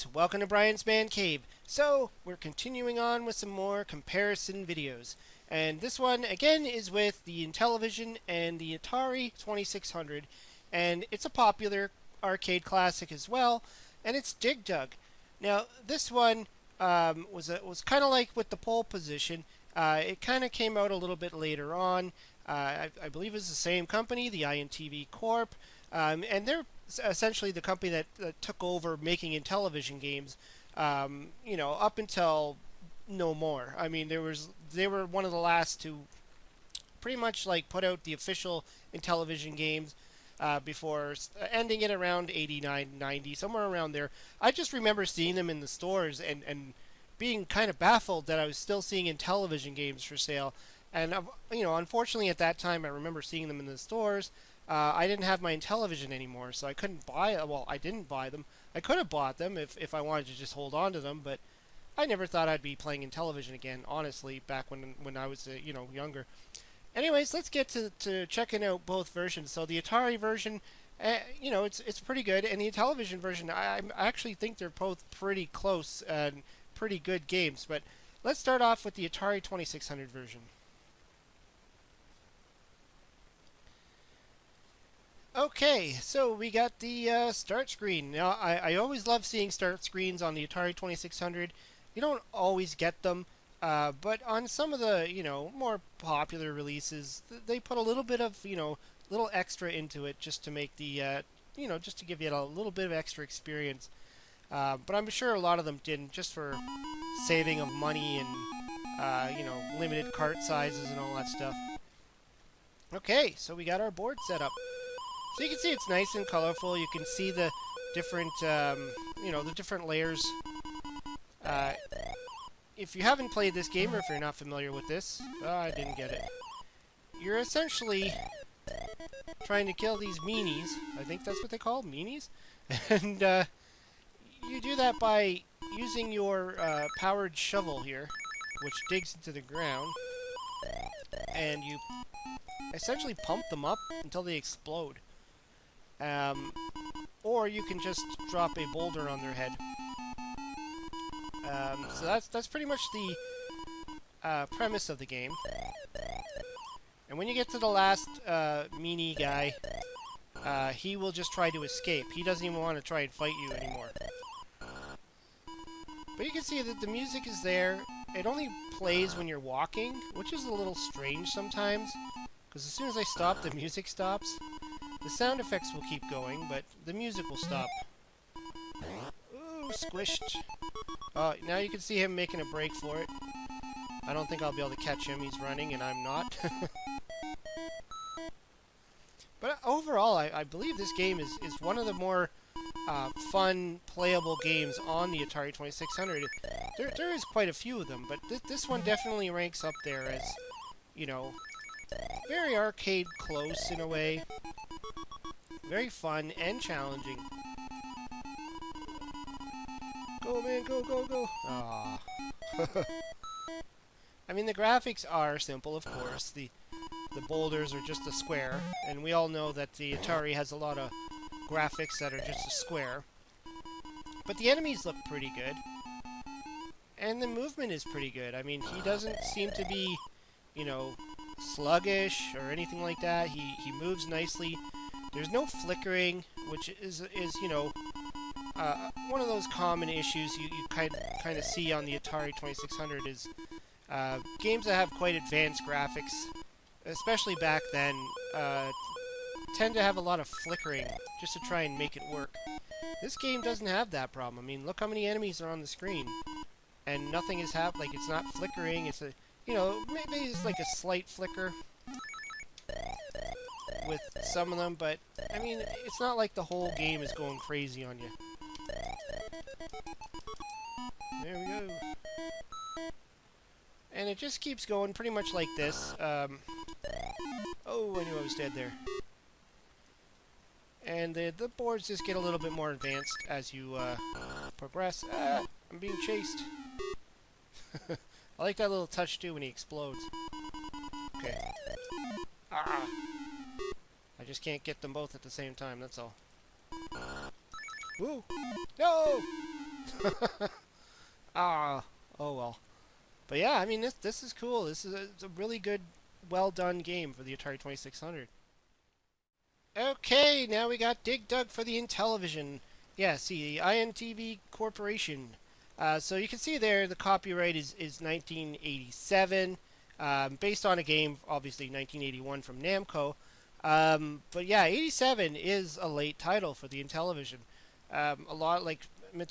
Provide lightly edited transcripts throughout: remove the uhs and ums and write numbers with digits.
guys, welcome to Brian's Man Cave. So, we're continuing on with some more comparison videos. And this one, again, is with the Intellivision and the Atari 2600. And it's a popular arcade classic as well, and it's Dig Dug. Now, this one was kind of like with the pole position. It kind of came out a little bit later on. I believe it's the same company, the INTV Corp. And they're essentially the company that took over making Intellivision games, up until no more. I mean, they were one of the last to pretty much like put out the official Intellivision games before ending it around 89, 90, somewhere around there. I just remember seeing them in the stores and being kind of baffled that I was still seeing Intellivision games for sale. And unfortunately at that time I remember seeing them in the stores. I didn't have my Intellivision anymore, so I couldn't buy it. Well, I didn't buy them. I could have bought them if I wanted to just hold on to them, but I never thought I'd be playing Intellivision again, honestly, back when I was younger. Anyways, let's get to checking out both versions. So the Atari version, it's pretty good, and the Intellivision version, I actually think they're both pretty close and pretty good games. But let's start off with the Atari 2600 version. Okay, so we got the start screen. Now, I always love seeing start screens on the Atari 2600. You don't always get them, but on some of the, more popular releases, they put a little bit of, little extra into it just to make the, just to give you a little bit of extra experience. But I'm sure a lot of them didn't, just for saving of money and, limited cart sizes and all that stuff. Okay, so we got our board set up. So you can see it's nice and colorful. You can see the different, the different layers. If you haven't played this game, or if you're not familiar with this, I didn't get it. You're essentially trying to kill these meanies. I think that's what they call meanies. And you do that by using your powered shovel here, which digs into the ground. And you essentially pump them up until they explode. Or you can just drop a boulder on their head. So that's pretty much the premise of the game. And when you get to the last meanie guy, he will just try to escape. He doesn't even want to try and fight you anymore. But you can see that the music is there. It only plays when you're walking, which is a little strange sometimes, because as soon as I stop, the music stops. The sound effects will keep going, but the music will stop. Ooh, squished. Now you can see him making a break for it. I don't think I'll be able to catch him. He's running, and I'm not. But overall, I believe this game is one of the more fun, playable games on the Atari 2600. There is quite a few of them, but this one definitely ranks up there as, very arcade close in a way. Very fun and challenging. Go, man, go, go, go. Aww. I mean, the graphics are simple, of course. The boulders are just a square, and we all know that the Atari has a lot of graphics that are just a square. But the enemies look pretty good. And the movement is pretty good. I mean, he doesn't seem to be, sluggish or anything like that. He moves nicely. There's no flickering, which is one of those common issues you kind of see on the Atari 2600 is games that have quite advanced graphics, especially back then, tend to have a lot of flickering just to try and make it work. This game doesn't have that problem. I mean, look how many enemies are on the screen, and nothing is like it's not flickering. It's a maybe it's like a slight flicker with some of them, but I mean, it's not like the whole game is going crazy on you. There we go. And it just keeps going pretty much like this. Oh, I knew I was dead there. And the boards just get a little bit more advanced as you progress. I'm being chased. I like that little touch too when he explodes. Okay. Ah! I just can't get them both at the same time, that's all. Woo! No! Ah, oh well. But yeah, I mean this is cool. This is it's a really good, well done game for the Atari 2600. Okay, now we got Dig Dug for the Intellivision. Yeah, see, the INTV Corporation. So you can see there the copyright is 1987, based on a game, obviously 1981 from Namco. But yeah, 87 is a late title for the Intellivision. A lot like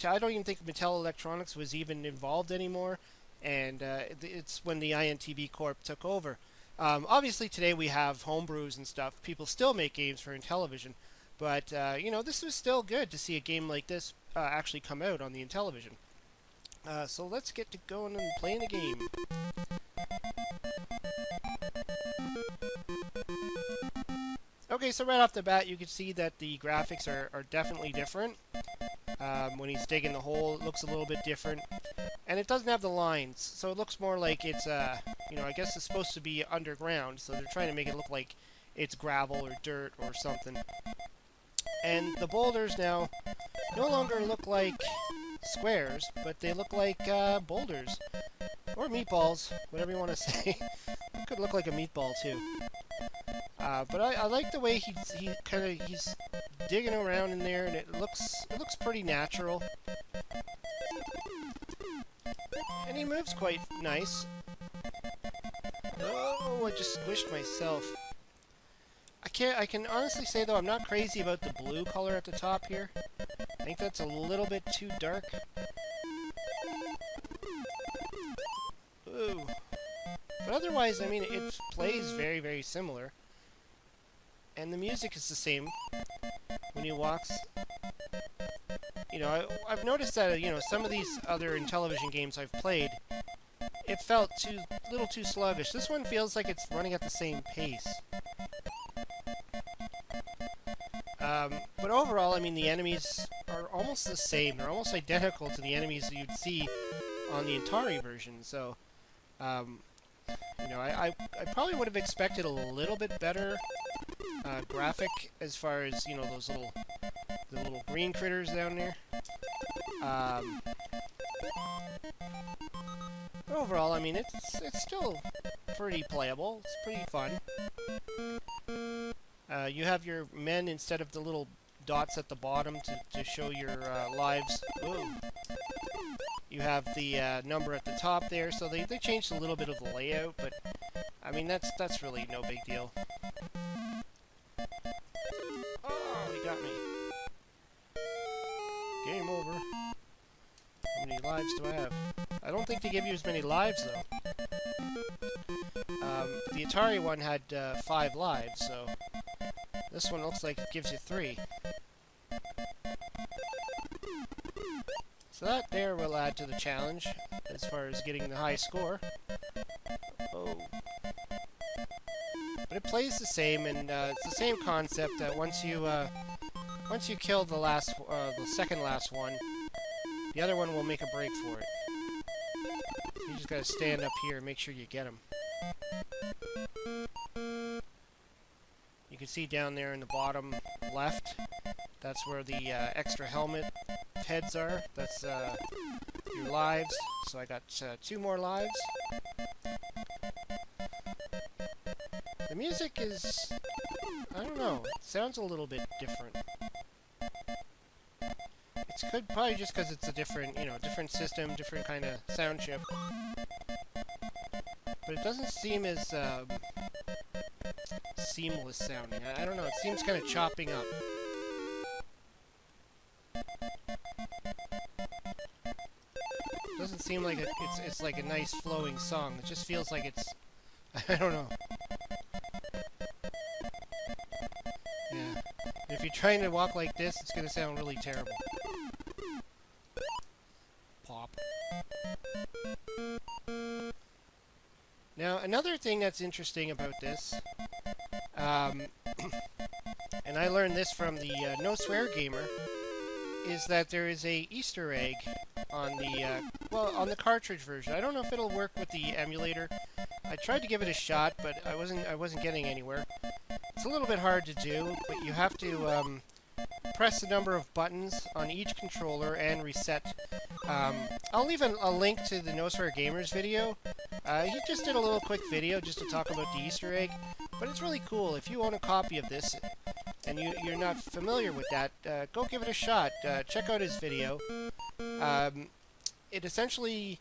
I don't even think Mattel Electronics was even involved anymore, and it's when the INTV Corp took over. Obviously, today we have homebrews and stuff. People still make games for Intellivision, but you know, this was still good to see a game like this actually come out on the Intellivision. So let's get to going and playing the game. Okay, so right off the bat, you can see that the graphics are definitely different. When he's digging the hole, it looks a little bit different. And it doesn't have the lines, so it looks more like it's, you know, I guess it's supposed to be underground, so they're trying to make it look like it's gravel or dirt or something. And the boulders now no longer look like squares, but they look like boulders. Or meatballs, whatever you want to say. It could look like a meatball, too. But I like the way he's digging around in there, and it looks pretty natural. And he moves quite nice. Oh, I just squished myself. I can honestly say though I'm not crazy about the blue color at the top here. I think that's a little bit too dark. Ooh. But otherwise, I mean, it plays very, very similar. And the music is the same when he walks. You know, I've noticed that, you know, some of these other Intellivision games I've played, it felt a little too sluggish. This one feels like it's running at the same pace. But overall, I mean, the enemies are almost the same. They're almost identical to the enemies that you'd see on the Atari version. So, you know, I probably would have expected a little bit better graphic as far as, you know, the little green critters down there. But overall, I mean, it's still pretty playable. It's pretty fun. You have your men instead of the little dots at the bottom to show your lives. Ooh. You have the number at the top there, so they changed a little bit of the layout, but I mean that's really no big deal. Oh, he got me. Game over. How many lives do I have? I don't think they give you as many lives though. The Atari one had 5 lives, so this one looks like it gives you 3. So that there will add to the challenge as far as getting the high score. Oh. But it plays the same, and it's the same concept that once you kill the second last one, the other one will make a break for it. You just gotta stand up here and make sure you get him. You can see down there in the bottom left, that's where the extra helmet heads are. That's your lives. So I got 2 more lives. The music is, I don't know, it sounds a little bit different. It's probably just because it's a different, you know, different system, different kind of sound chip. But it doesn't seem as seamless sounding. I don't know, it seems kind of chopping up. It doesn't seem like it's like a nice flowing song. It just feels like it's, I don't know. Yeah. If you're trying to walk like this, it's gonna sound really terrible. Pop. Now, another thing that's interesting about this, and I learned this from the No Swear Gamer, is that there is a Easter egg on the on the cartridge version. I don't know if it'll work with the emulator. I tried to give it a shot, but I wasn't getting anywhere. It's a little bit hard to do, but you have to press a number of buttons on each controller and reset. I'll leave a link to the No Swear Gamers video. He just did a little quick video just to talk about the Easter egg, but it's really cool. If you own a copy of this and you're not familiar with that, go give it a shot. Check out his video. It essentially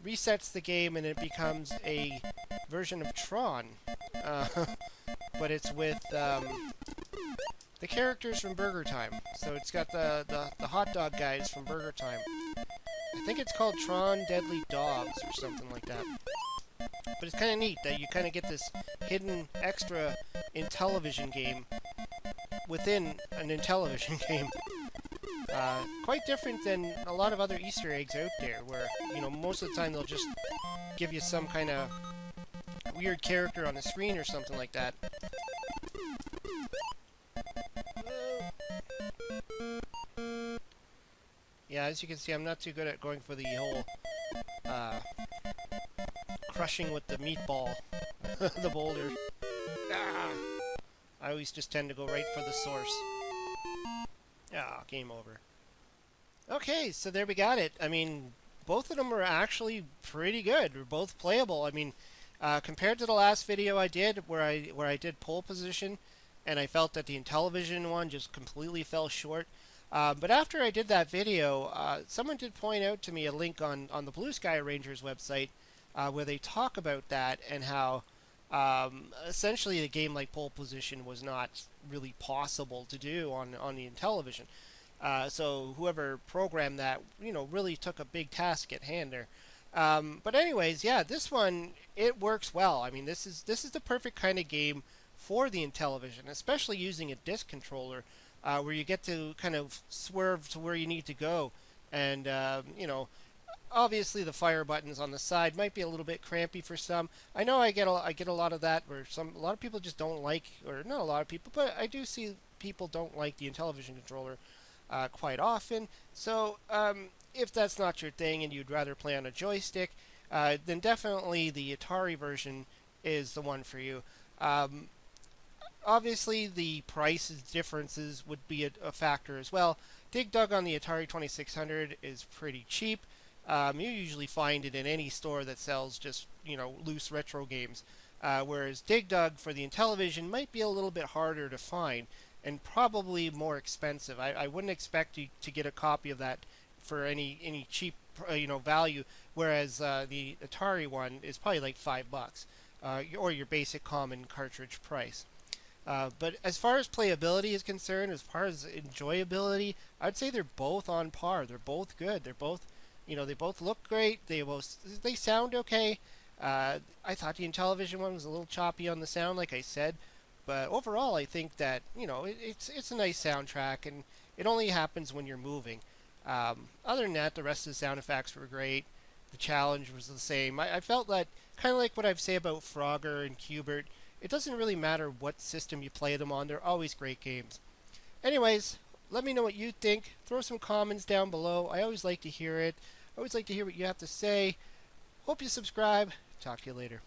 resets the game and it becomes a version of Tron, but it's with the characters from Burger Time. So it's got the hot dog guys from Burger Time. I think it's called Tron Deadly Dogs or something like that. But it's kind of neat that you kind of get this hidden extra Intellivision game within an Intellivision game. Quite different than a lot of other Easter eggs out there, where, you know, most of the time they'll just give you some kind of weird character on the screen or something like that. Yeah, as you can see, I'm not too good at going for the whole crushing with the meatball, the boulder. Ah! I always just tend to go right for the source. Ah, game over. Okay, so there we got it. I mean, both of them are actually pretty good. They're both playable. I mean, compared to the last video I did, where I did pole position, and I felt that the Intellivision one just completely fell short. But after I did that video, someone did point out to me a link on the Blue Sky Rangers website where they talk about that and how essentially a game like pole position was not really possible to do on the Intellivision. So whoever programmed that, you know, really took a big task at hand there. But anyways, yeah, this one, it works well. I mean, this is the perfect kind of game for the Intellivision, especially using a disc controller, where you get to kind of swerve to where you need to go. And, you know, obviously the fire buttons on the side might be a little bit crampy for some. I know I get a lot of that where a lot of people just don't like, or not a lot of people, but I do see people don't like the Intellivision controller quite often. So if that's not your thing and you'd rather play on a joystick, then definitely the Atari version is the one for you. Obviously, the price differences would be a factor as well. Dig Dug on the Atari 2600 is pretty cheap. You usually find it in any store that sells just, you know, loose retro games. Whereas Dig Dug for the Intellivision might be a little bit harder to find and probably more expensive. I wouldn't expect you to get a copy of that for any cheap, you know, value. Whereas the Atari one is probably like $5, or your basic common cartridge price. But as far as playability is concerned, as far as enjoyability, I'd say they're both on par. They're both good. They're both, you know, they both look great. They sound okay. I thought the Intellivision one was a little choppy on the sound, like I said. But overall, I think that, you know, it's a nice soundtrack, and it only happens when you're moving. Other than that, the rest of the sound effects were great. The challenge was the same. I felt that, kind of like what I've said about Frogger and Cubert, it doesn't really matter what system you play them on. They're always great games. Anyways, let me know what you think. Throw some comments down below. I always like to hear it. I always like to hear what you have to say. Hope you subscribe. Talk to you later.